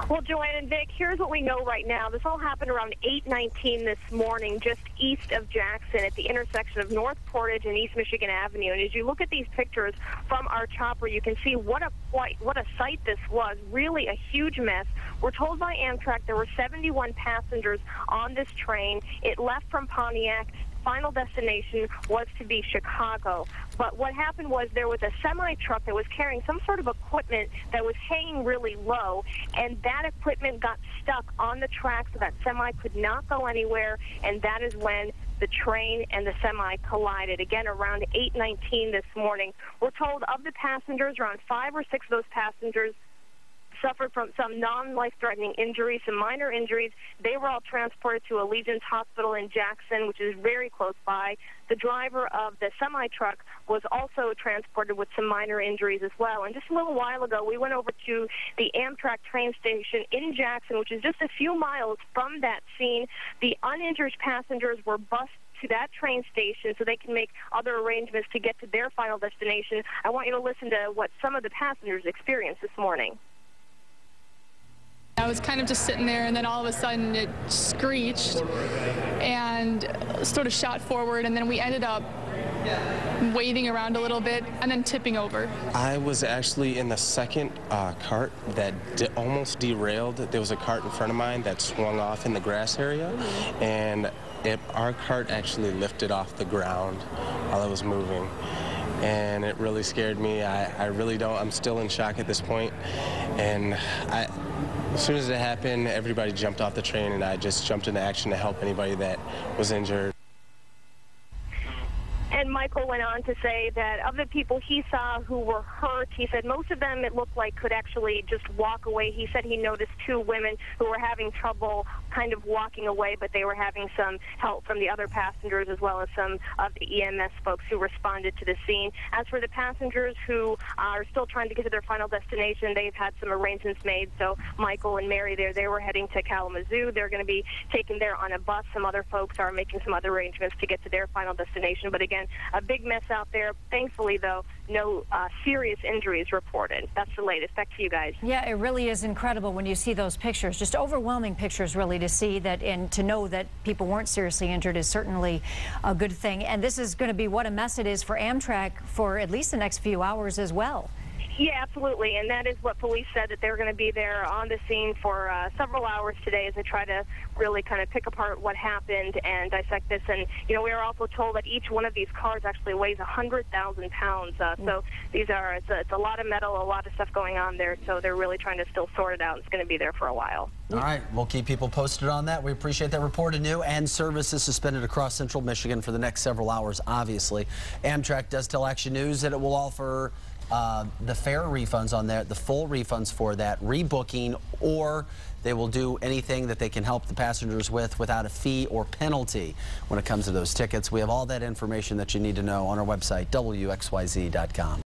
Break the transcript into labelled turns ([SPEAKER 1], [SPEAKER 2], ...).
[SPEAKER 1] Well, Joanne and Vic, here's what we know right now. This all happened around 8:19 this morning, just east of Jackson at the intersection of North Portage and East Michigan Avenue. And as you look at these pictures from our chopper, you can see what a sight this was. Really a huge mess. We're told by Amtrak there were 71 passengers on this train. It left from Pontiac. Final destination was to be Chicago. But what happened was there was a semi-truck that was carrying some sort of equipment that was hanging really low, and that equipment got stuck on the track, so that semi could not go anywhere, and that is when the train and the semi collided, again, around 8:19 this morning. We're told of the passengers, around 5 or 6 of those passengers suffered from some non-life-threatening injuries, some minor injuries. They were all transported to Allegiance Hospital in Jackson, which is very close by. The driver of the semi-truck was also transported with some minor injuries as well. And just a little while ago, we went over to the Amtrak train station in Jackson, which is just a few miles from that scene. The uninjured passengers were bused to that train station so they can make other arrangements to get to their final destination. I want you to listen to what some of the passengers experienced this morning.
[SPEAKER 2] I was kind of just sitting there, and then all of a sudden it screeched and sort of shot forward, and then we ended up waiting around a little bit and then tipping over.
[SPEAKER 3] I was actually in the second cart that almost derailed. There was a cart in front of mine that swung off in the grass area, and our cart actually lifted off the ground while it was moving. And it really scared me. I'm still in shock at this point. And as soon as it happened, everybody jumped off the train, and I just jumped into action to help anybody that was injured.
[SPEAKER 1] And Michael went on to say that of the people he saw who were hurt, he said most of them, it looked like, could actually just walk away. He said he noticed 2 women who were having trouble kind of walking away, but they were having some help from the other passengers as well as some of the EMS folks who responded to the scene. As for the passengers who are still trying to get to their final destination, they've had some arrangements made. So Michael and Mary there, they were heading to Kalamazoo. They're going to be taken there on a bus. Some other folks are making some other arrangements to get to their final destination. But again, a big mess out there. Thankfully, though, no serious injuries reported. That's the latest. Back to you guys.
[SPEAKER 4] Yeah, it really is incredible when you see those pictures. Just overwhelming pictures, really, to see that and to know that people weren't seriously injured is certainly a good thing. And this is going to be what a mess it is for Amtrak for at least the next few hours as well.
[SPEAKER 1] Yeah, absolutely, and that is what police said, that they're going to be there on the scene for several hours today as they try to really kind of pick apart what happened and dissect this. And, you know, we are also told that each one of these cars actually weighs 100,000 pounds. So these are, it's a lot of metal, a lot of stuff going on there, so they're really trying to still sort it out. It's going to be there for a while.
[SPEAKER 5] All right, we'll keep people posted on that. We appreciate that report anew. And service is suspended across central Michigan for the next several hours, obviously. Amtrak does tell Action News that it will offer the fare refunds on that, the full refunds for that, rebooking, or they will do anything that they can help the passengers with without a fee or penalty when it comes to those tickets. We have all that information that you need to know on our website, WXYZ.com.